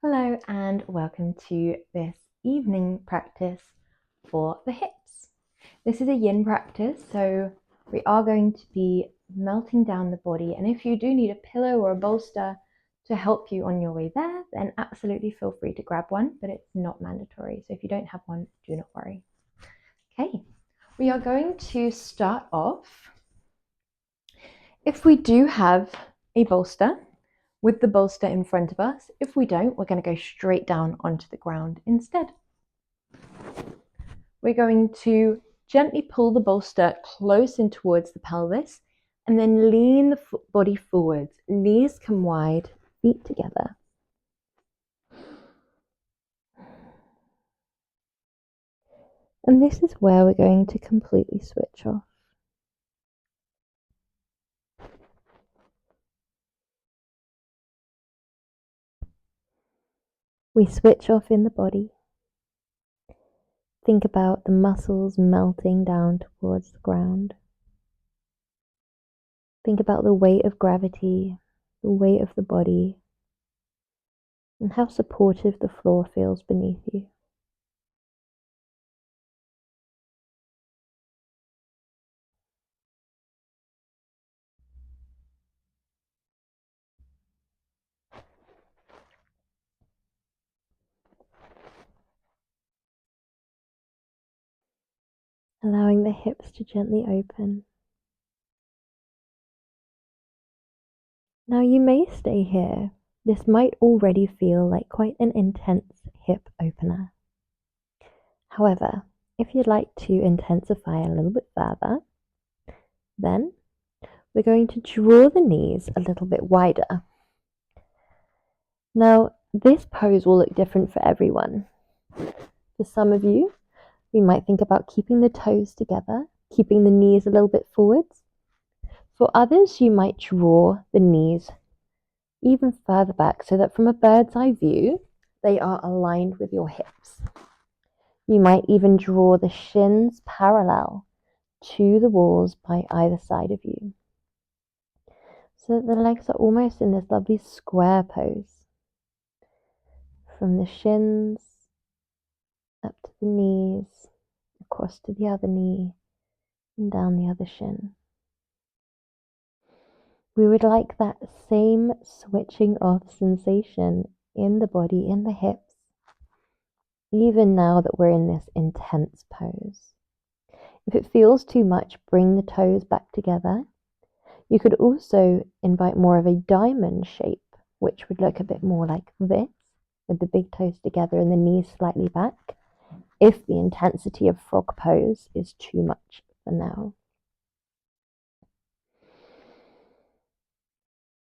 Hello and welcome to this evening practice for the hips. This is a yin practice, so we are going to be melting down the body, and if you do need a pillow or a bolster to help you on your way there, then absolutely feel free to grab one, but it's not mandatory. So if you don't have one, do not worry. Okay, we are going to start off. If we do have a bolster, with the bolster in front of us. If we don't, we're going to go straight down onto the ground instead. We're going to gently pull the bolster close in towards the pelvis and then lean the body forwards. Knees come wide, feet together. And this is where we're going to completely switch off. We switch off in the body. Think about the muscles melting down towards the ground. Think about the weight of gravity, the weight of the body, and how supportive the floor feels beneath you. Allowing the hips to gently open. Now you may stay here. This might already feel like quite an intense hip opener. However, if you'd like to intensify a little bit further, then we're going to draw the knees a little bit wider. Now, this pose will look different for everyone. For some of you, we might think about keeping the toes together, keeping the knees a little bit forwards. For others, you might draw the knees even further back so that from a bird's eye view, they are aligned with your hips. You might even draw the shins parallel to the walls by either side of you, so that the legs are almost in this lovely square pose. From the shins up to the knees, across to the other knee, and down the other shin. We would like that same switching off sensation in the body, in the hips, even now that we're in this intense pose. If it feels too much, bring the toes back together. You could also invite more of a diamond shape, which would look a bit more like this, with the big toes together and the knees slightly back, if the intensity of frog pose is too much for now.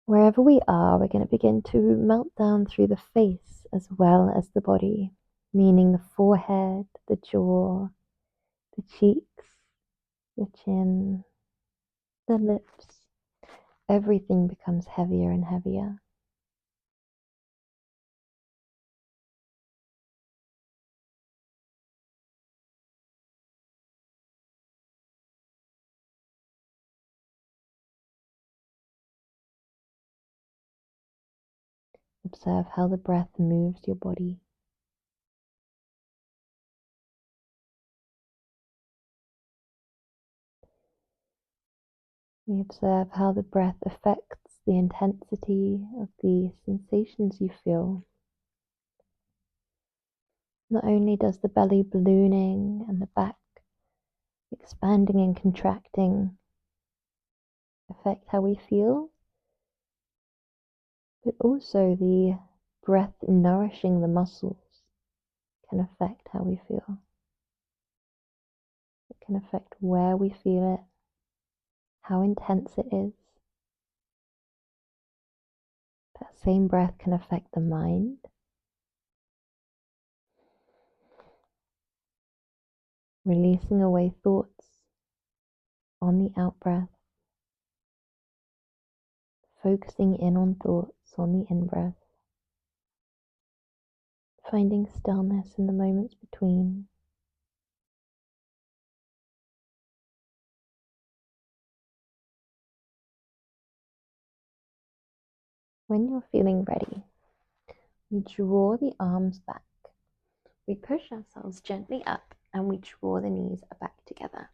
Wherever we are, we're going to begin to melt down through the face as well as the body, meaning the forehead, the jaw, the cheeks, the chin, the lips. Everything becomes heavier and heavier. Observe how the breath moves your body. We observe how the breath affects the intensity of the sensations you feel. Not only does the belly ballooning and the back expanding and contracting affect how we feel, but also the breath nourishing the muscles can affect how we feel. It can affect where we feel it, how intense it is. That same breath can affect the mind. Releasing away thoughts on the out-breath. Focusing in on thoughts on the in-breath. Finding stillness in the moments between. When you're feeling ready, We draw the arms back. We push ourselves gently up and we draw the knees back together.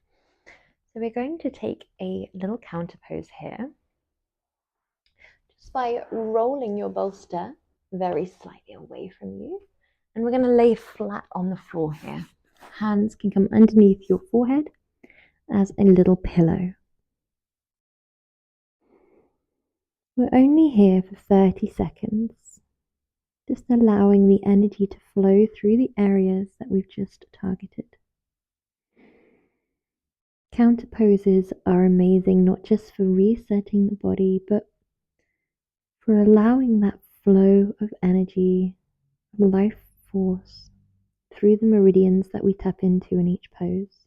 So we're going to take a little counter pose here. Just by rolling your bolster very slightly away from you. And we're going to lay flat on the floor here. Hands can come underneath your forehead as a little pillow. We're only here for 30 seconds, just allowing the energy to flow through the areas that we've just targeted. Counter poses are amazing not just for resetting the body, but for allowing that flow of energy, of life force, through the meridians that we tap into in each pose.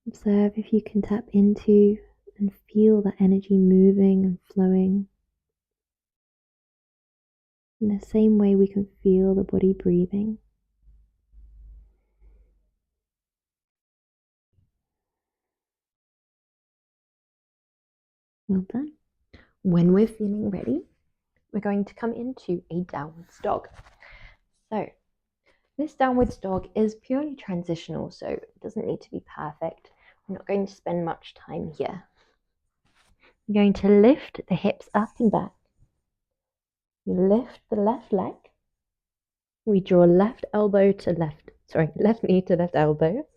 Observe if you can tap into and feel that energy moving and flowing. In the same way we can feel the body breathing. Well done. When we're feeling ready, we're going to come into a downwards dog. So this downwards dog is purely transitional, so it doesn't need to be perfect. We're not going to spend much time here. We're going to lift the hips up and back. We lift the left leg. We draw left knee to left elbow.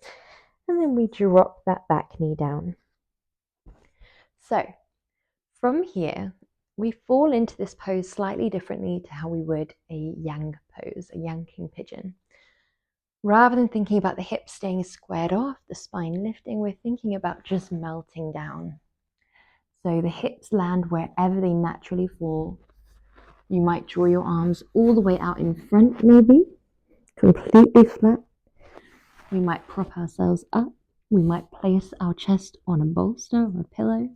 And then we drop that back knee down. So from here, we fall into this pose slightly differently to how we would a yang pose, a yang king pigeon. Rather than thinking about the hips staying squared off, the spine lifting, we're thinking about just melting down. So the hips land wherever they naturally fall. You might draw your arms all the way out in front, maybe, completely flat. We might prop ourselves up. We might place our chest on a bolster or a pillow.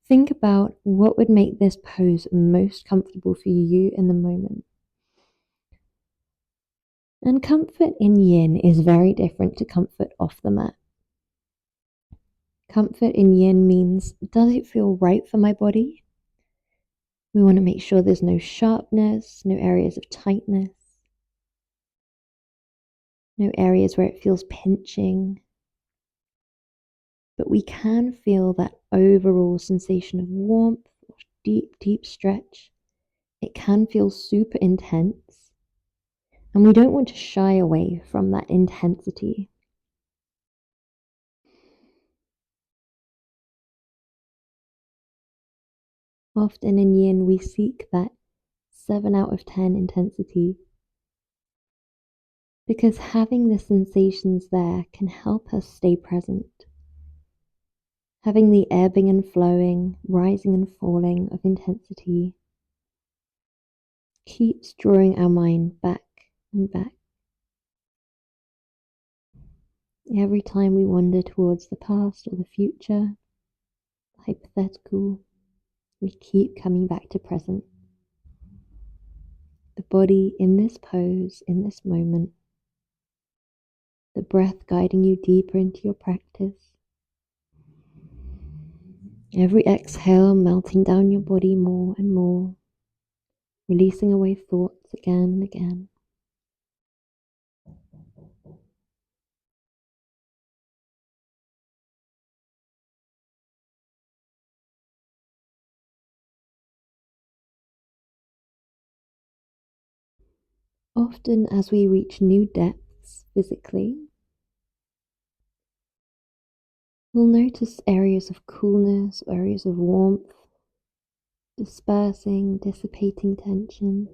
Think about what would make this pose most comfortable for you in the moment. And comfort in yin is very different to comfort off the mat. Comfort in yin means, does it feel right for my body? We want to make sure there's no sharpness, no areas of tightness, no areas where it feels pinching. But we can feel that overall sensation of warmth, or deep, deep stretch. It can feel super intense, and we don't want to shy away from that intensity. Often in yin, we seek that 7 out of 10 intensity because having the sensations there can help us stay present. Having the ebbing and flowing, rising and falling of intensity keeps drawing our mind back and back. Every time we wander towards the past or the future, hypothetical, we keep coming back to present. The body in this pose, in this moment, the breath guiding you deeper into your practice. Every exhale melting down your body more and more, releasing away thoughts again and again. Often as we reach new depths physically, we'll notice areas of coolness, areas of warmth, dispersing, dissipating tension.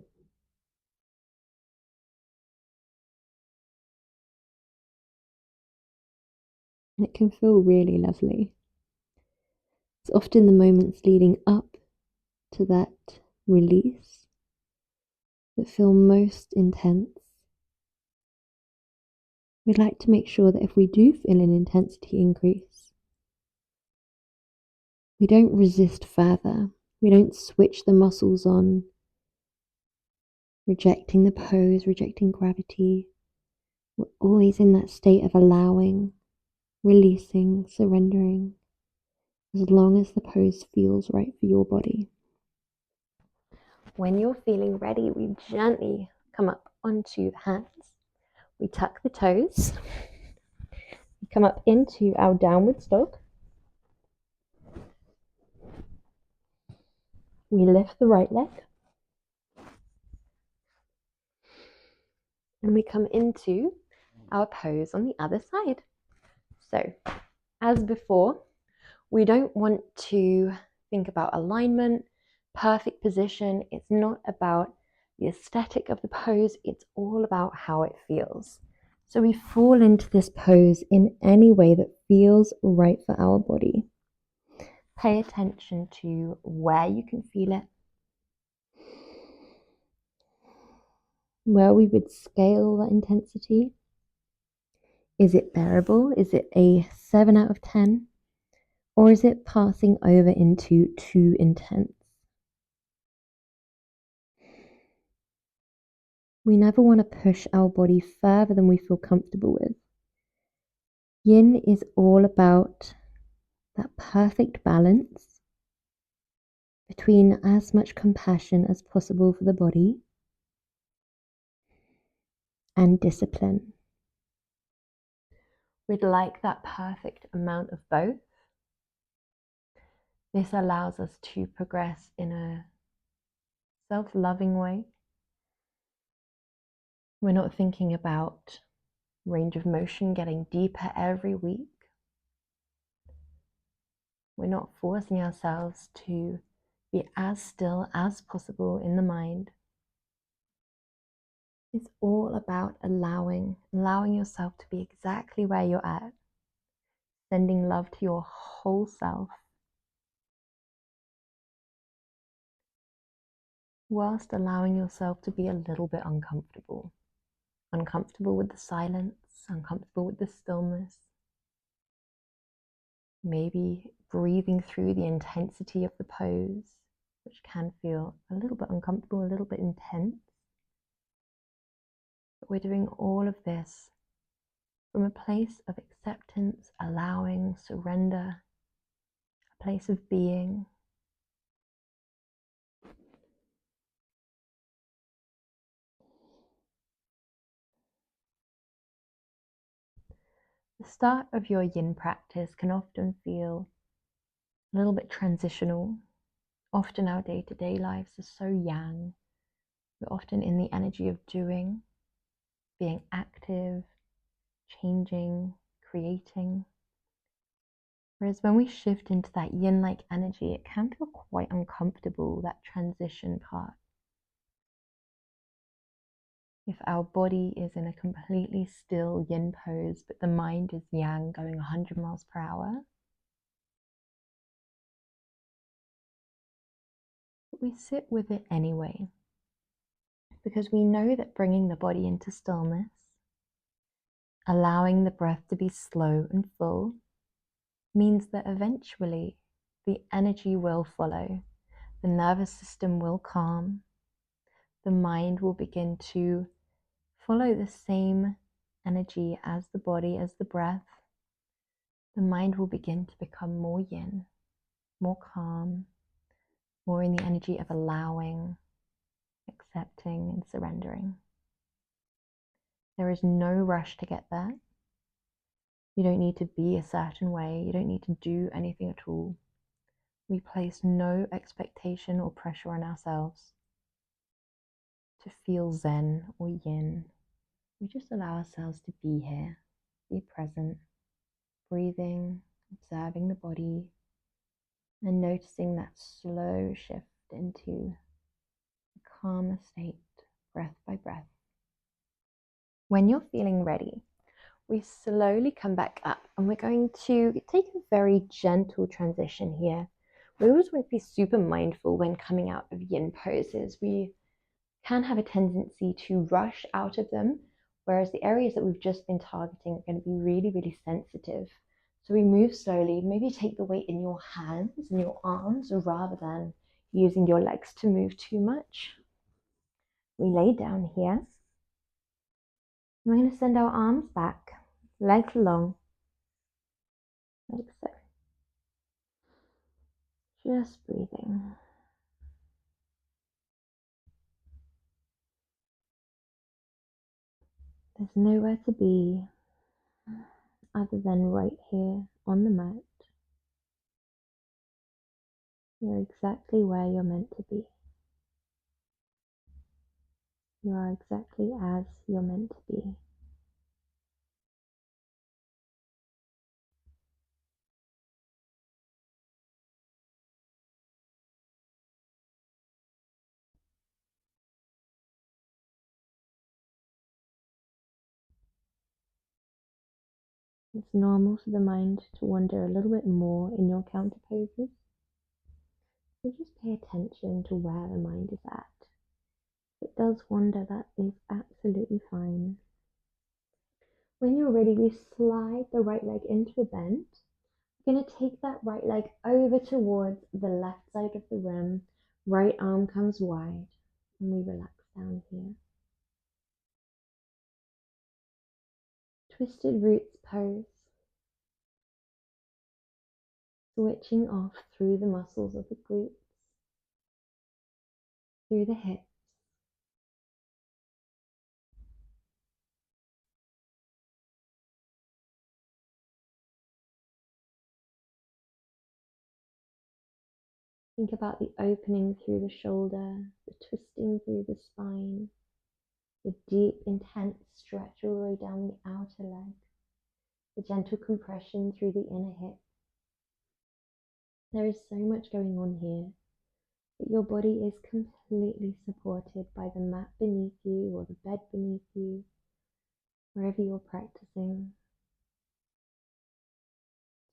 And it can feel really lovely. It's often the moments leading up to that release that feel most intense. We'd like to make sure that if we do feel an intensity increase, we don't resist further. We don't switch the muscles on, rejecting the pose, rejecting gravity. We're always in that state of allowing, releasing, surrendering, as long as the pose feels right for your body. When you're feeling ready, we gently come up onto the hands. We tuck the toes. We come up into our downward dog. We lift the right leg. And we come into our pose on the other side. So, as before, we don't want to think about alignment, perfect position. It's not about the aesthetic of the pose. It's all about how it feels. So we fall into this pose in any way that feels right for our body. Pay attention to where you can feel it, where we would scale that intensity. Is it bearable? Is it a 7 out of 10? Or is it passing over into too intense? We never want to push our body further than we feel comfortable with. Yin is all about that perfect balance between as much compassion as possible for the body and discipline. We'd like that perfect amount of both. This allows us to progress in a self-loving way. We're not thinking about range of motion getting deeper every week. We're not forcing ourselves to be as still as possible in the mind. It's all about allowing yourself to be exactly where you're at, sending love to your whole self, whilst allowing yourself to be a little bit uncomfortable. Uncomfortable with the silence, uncomfortable with the stillness. Maybe breathing through the intensity of the pose, which can feel a little bit uncomfortable, a little bit intense. But we're doing all of this from a place of acceptance, allowing, surrender, a place of being. The start of your yin practice can often feel a little bit transitional. Often our day-to-day lives are so yang. We're often in the energy of doing, being active, changing, creating. Whereas when we shift into that yin-like energy, it can feel quite uncomfortable, that transition part. If our body is in a completely still yin pose, but the mind is yang going 100 miles per hour, we sit with it anyway, because we know that bringing the body into stillness, allowing the breath to be slow and full, means that eventually the energy will follow, the nervous system will calm, the mind will begin to follow the same energy as the body, as the breath. The mind will begin to become more yin, more calm, more in the energy of allowing, accepting, and surrendering. There is no rush to get there. You don't need to be a certain way. You don't need to do anything at all. We place no expectation or pressure on ourselves to feel zen or yin. We just allow ourselves to be here, be present, breathing, observing the body, and noticing that slow shift into a calmer state, breath by breath. When you're feeling ready, we slowly come back up and we're going to take a very gentle transition here. We always want to be super mindful when coming out of yin poses. We can have a tendency to rush out of them, whereas the areas that we've just been targeting are going to be really, really sensitive. So we move slowly, maybe take the weight in your hands and your arms rather than using your legs to move too much. We lay down here. We're going to send our arms back, legs long, like so. Just breathing. There's nowhere to be other than right here on the mat. You're exactly where you're meant to be. You are exactly as you're meant to be. It's normal for the mind to wander a little bit more in your counter poses. So just pay attention to where the mind is at. If it does wander, that is absolutely fine. When you're ready, we slide the right leg into a bend. We're going to take that right leg over towards the left side of the room. Right arm comes wide, and we relax down here. Twisted roots pose. Switching off through the muscles of the glutes, through the hips. Think about the opening through the shoulder, the twisting through the spine, the deep, intense stretch all the way down the outer leg, the gentle compression through the inner hip. There is so much going on here, but your body is completely supported by the mat beneath you or the bed beneath you, wherever you're practicing.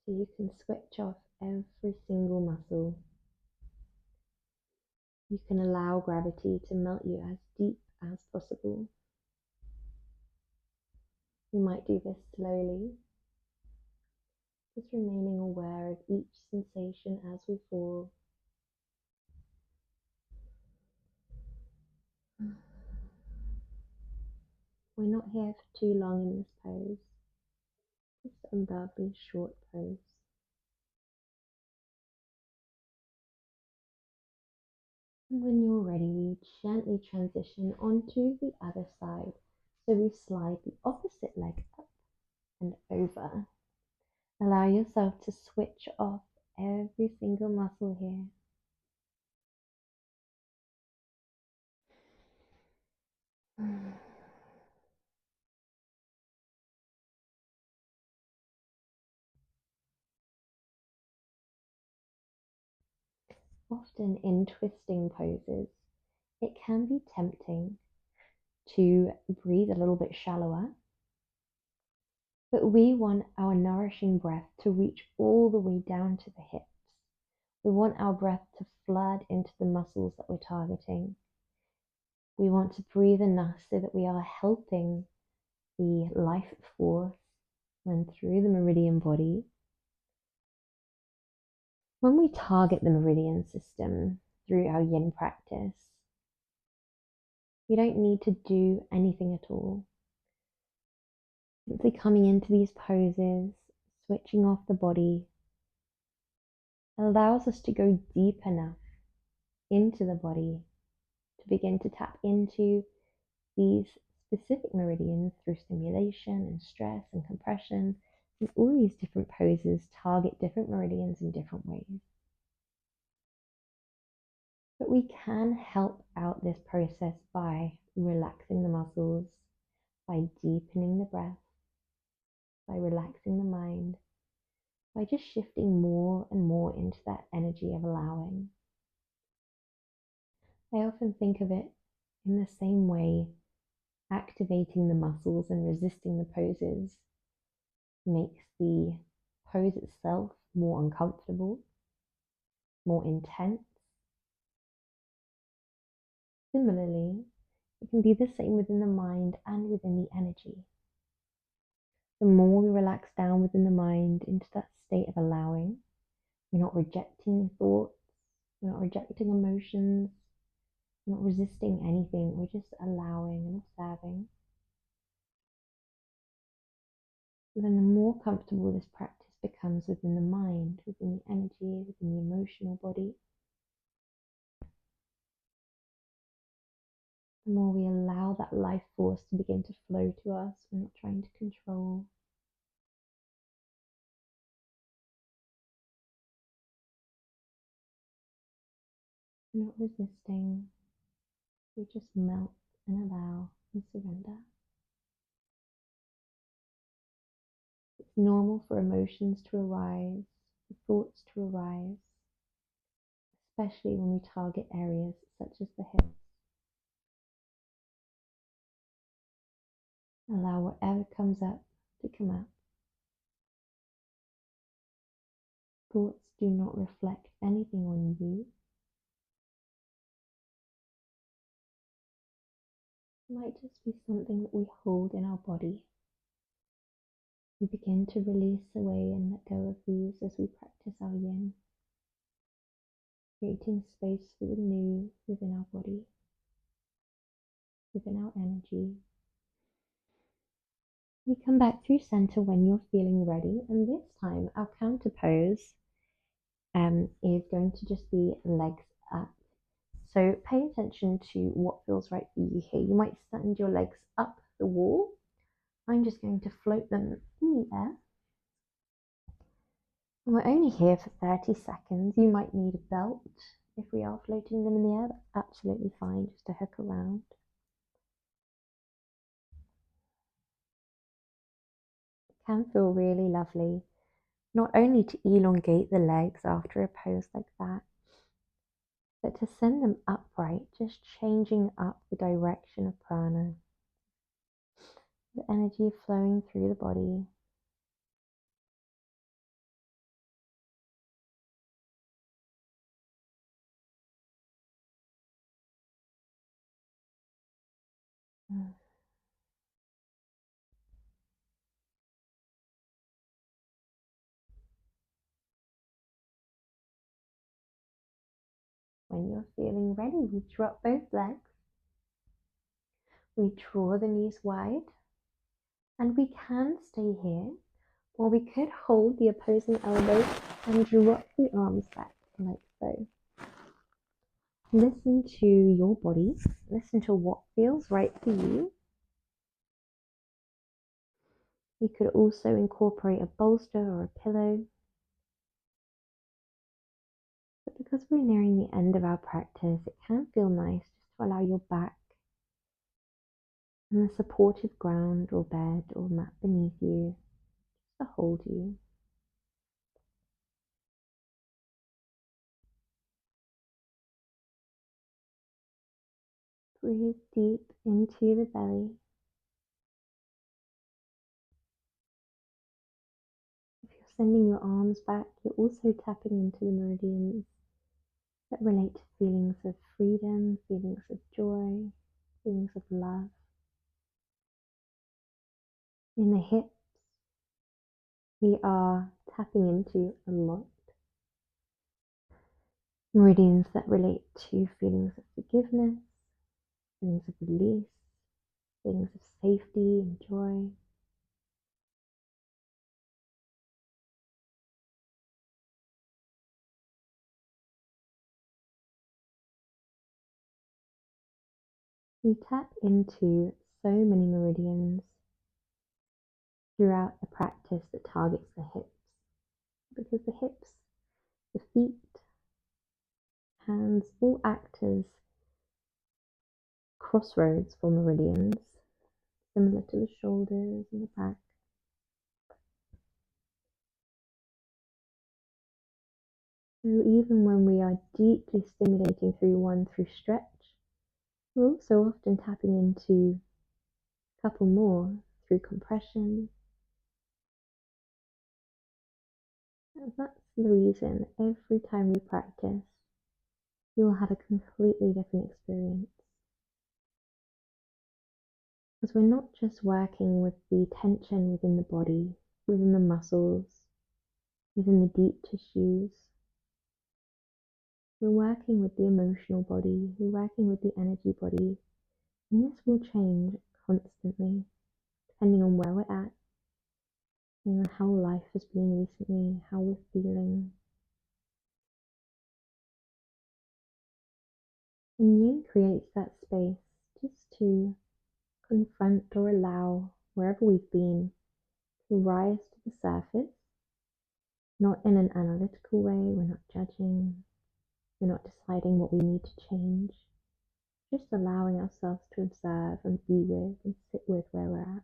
So you can switch off every single muscle. You can allow gravity to melt you as deep as possible. You might do this slowly, just remaining aware of each sensation as we fall. We're not here for too long in this pose, just a lovely short pose. And when you're ready, we gently transition onto the other side. So we slide the opposite leg up and over. Allow yourself to switch off every single muscle here. Often in twisting poses, it can be tempting to breathe a little bit shallower, but we want our nourishing breath to reach all the way down to the hips. We want our breath to flood into the muscles that we're targeting. We want to breathe enough so that we are helping the life force run through the meridian body. When we target the meridian system through our yin practice, we don't need to do anything at all. Simply coming into these poses, switching off the body, allows us to go deep enough into the body to begin to tap into these specific meridians through stimulation and stress and compression. And all these different poses target different meridians in different ways. But we can help out this process by relaxing the muscles, by deepening the breath, by relaxing the mind, by just shifting more and more into that energy of allowing. I often think of it in the same way. Activating the muscles and resisting the poses makes the pose itself more uncomfortable, more intense. Similarly, it can be the same within the mind and within the energy. The more we relax down within the mind into that state of allowing, we're not rejecting thoughts, we're not rejecting emotions, we're not resisting anything, we're just allowing and observing. Then the more comfortable this practice becomes within the mind, within the energy, within the emotional body, the more we allow that life force to begin to flow to us. We're not trying to control. We're not resisting. We just melt and allow and surrender. It's normal for emotions to arise, for thoughts to arise, especially when we target areas such as the hips. Allow whatever comes up to come out. Thoughts do not reflect anything on you. It might just be something that we hold in our body. We begin to release away and let go of these as we practice our yin, creating space for the new within our body, within our energy. We come back through center when you're feeling ready, and this time our counter pose is going to just be legs up. So pay attention to what feels right for you here. You might send your legs up the wall. I'm just going to float them in the air. And we're only here for 30 seconds. You might need a belt if we are floating them in the air. That's absolutely fine, just to hook around. It can feel really lovely, not only to elongate the legs after a pose like that, but to send them upright, just changing up the direction of prana, the energy flowing through the body. When you're feeling ready, we drop both legs. We draw the knees wide, and we can stay here, or we could hold the opposing elbow and drop the arms back like so. Listen to your body. Listen to what feels right for you. You could also incorporate a bolster or a pillow. But because we're nearing the end of our practice, it can feel nice just to allow your back and the supportive ground or bed or mat beneath you just to hold you. Breathe deep into the belly. If you're sending your arms back, you're also tapping into the meridians that relate to feelings of freedom, feelings of joy, feelings of love. In the hips, we are tapping into a lot. Meridians that relate to feelings of forgiveness, feelings of release, feelings of safety and joy. We tap into so many meridians throughout the practice that targets the hips, because the hips, the feet, hands all act as crossroads for meridians, similar to the shoulders and the back. So even when we are deeply stimulating through one through stretch, we're also often tapping into a couple more through compression. And that's the reason every time we practice, you'll have a completely different experience. Because we're not just working with the tension within the body, within the muscles, within the deep tissues. We're working with the emotional body, we're working with the energy body, and this will change constantly, depending on where we're at reflecting on how life has been recently, how we're feeling. And yin creates that space just to confront or allow wherever we've been to rise to the surface, not in an analytical way, we're not judging, we're not deciding what we need to change, just allowing ourselves to observe and be with and sit with where we're at.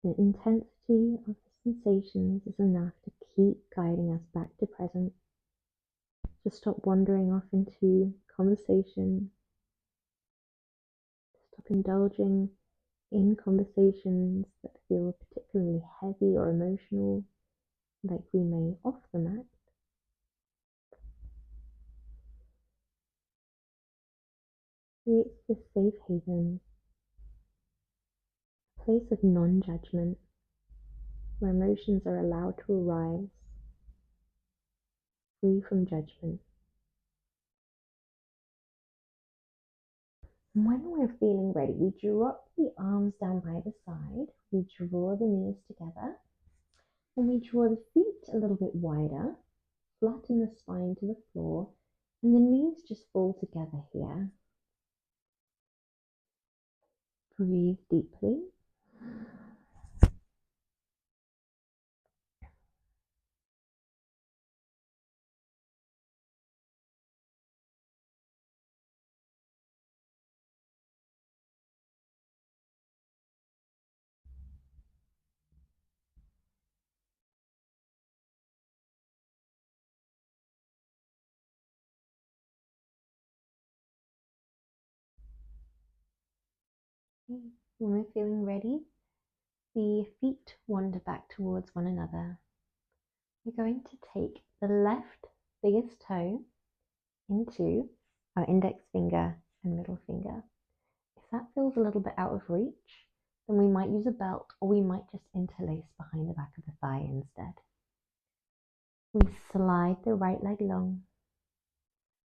The intensity of the sensations is enough to keep guiding us back to present, to stop wandering off into conversation, to stop indulging in conversations that feel particularly heavy or emotional, like we may off the mat. Creates this safe haven, a place of non-judgment, where emotions are allowed to arise, free from judgment. And when we're feeling ready, we drop the arms down by the side, we draw the knees together, and we draw the feet a little bit wider, flatten the spine to the floor, and the knees just fall together here. Breathe deeply. Okay. When we're feeling ready, the feet wander back towards one another. We're going to take the left biggest toe into our index finger and middle finger. If that feels a little bit out of reach, then we might use a belt or we might just interlace behind the back of the thigh instead. We slide the right leg long.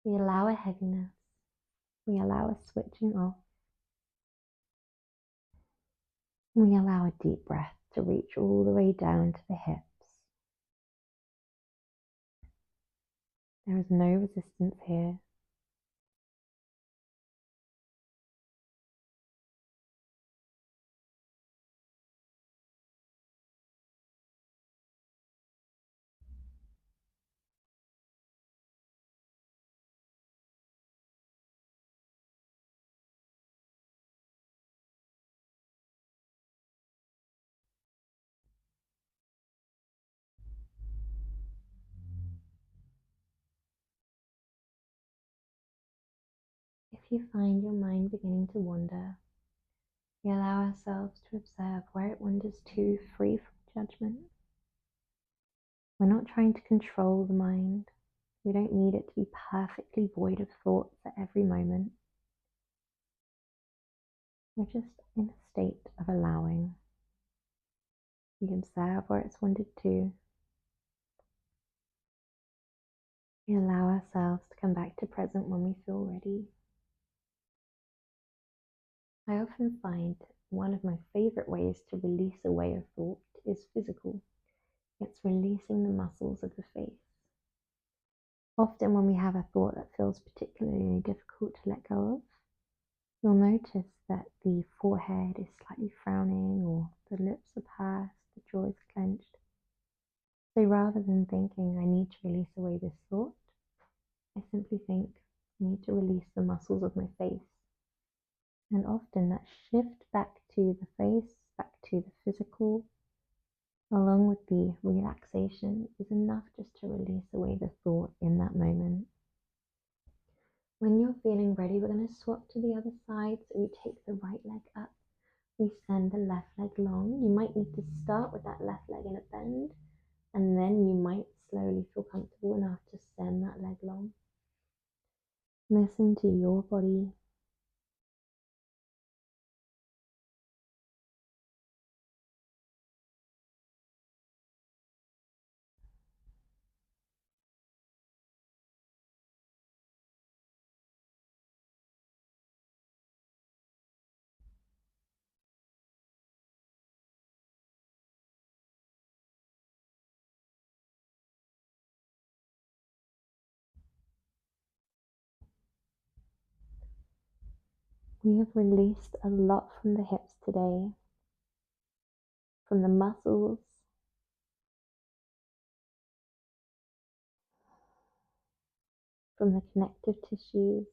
We allow a heaviness. We allow a switching off. We allow a deep breath to reach all the way down to the hips. There is no resistance here. If you find your mind beginning to wander, we allow ourselves to observe where it wanders to, free from judgment. We're not trying to control the mind. We don't need it to be perfectly void of thoughts at every moment. We're just in a state of allowing. We observe where it's wandered to. We allow ourselves to come back to present when we feel ready. I often find one of my favorite ways to release away a thought is physical. It's releasing the muscles of the face. Often when we have a thought that feels particularly difficult to let go of, you'll notice that the forehead is slightly frowning or the lips are pursed, the jaw is clenched. So rather than thinking I need to release away this thought, I simply think I need to release the muscles of my face. And often that shift back to the face, back to the physical, along with the relaxation, is enough just to release away the thought in that moment. When you're feeling ready, we're going to swap to the other side. So we take the right leg up, we send the left leg long. You might need to start with that left leg in a bend, and then you might slowly feel comfortable enough to send that leg long. Listen to your body. We have released a lot from the hips today, from the muscles, from the connective tissues.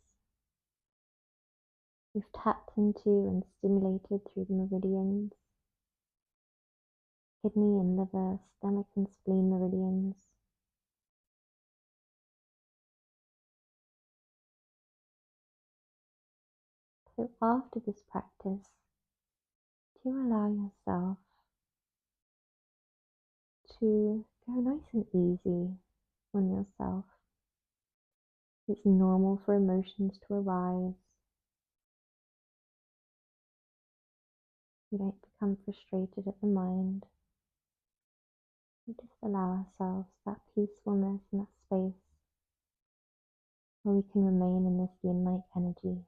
We've tapped into and stimulated through the meridians, kidney and liver, stomach and spleen meridians. So after this practice, do allow yourself to go nice and easy on yourself. It's normal for emotions to arise. We don't become frustrated at the mind. We just allow ourselves that peacefulness and that space where we can remain in this yin-like energy.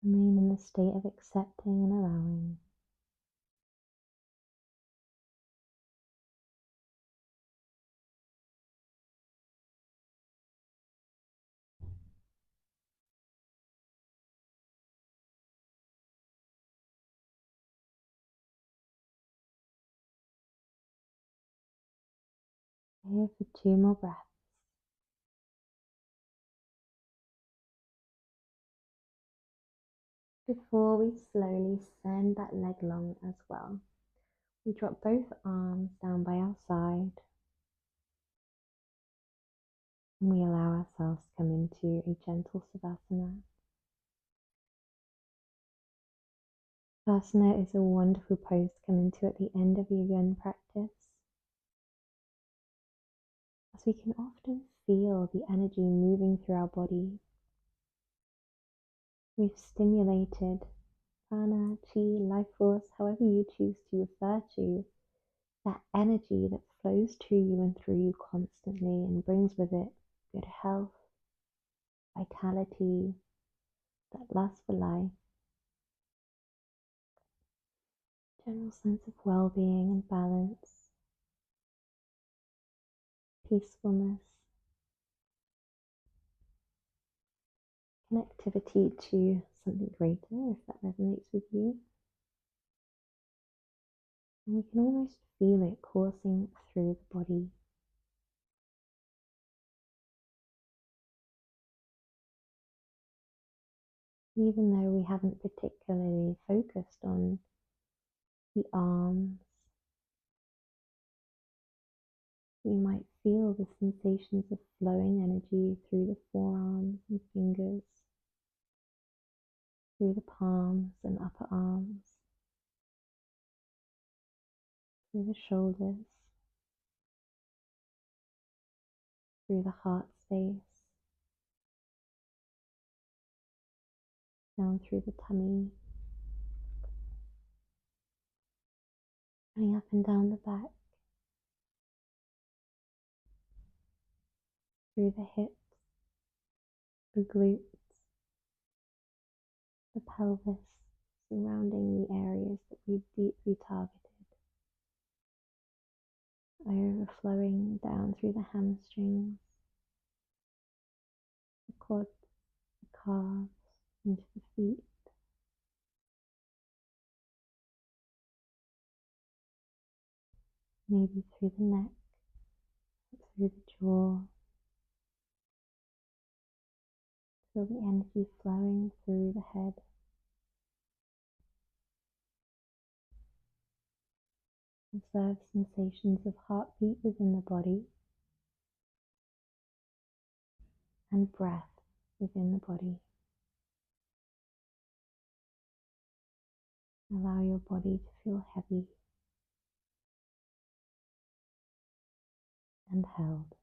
Remain in the state of accepting and allowing. Here for 2 more breaths. Before we slowly send that leg long as well, we drop both arms down by our side and we allow ourselves to come into a gentle Savasana. Savasana is a wonderful pose to come into at the end of your yin practice, as we can often feel the energy moving through our body. We've stimulated prana, chi, life force, however you choose to refer to, that energy that flows to you and through you constantly and brings with it good health, vitality, that lust for life, general sense of well-being and balance, peacefulness, connectivity to something greater, if that resonates with you. And we can almost feel it coursing through the body. Even though we haven't particularly focused on the arms, you might feel the sensations of flowing energy through the forearms and fingers, through the palms and upper arms, through the shoulders, through the heart space, down through the tummy, running up and down the back, through the hips, the glutes, the pelvis, surrounding the areas that we've deeply targeted, overflowing down through the hamstrings, the quads, the calves, into the feet, maybe through the neck, through the jaw. Feel the energy flowing through the head. Observe sensations of heartbeat within the body and breath within the body. Allow your body to feel heavy and held.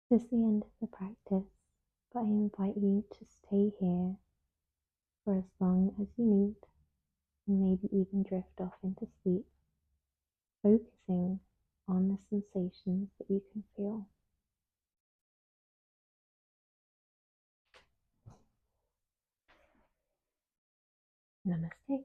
This is the end of the practice, but I invite you to stay here for as long as you need and maybe even drift off into sleep, focusing on the sensations that you can feel. Namaste.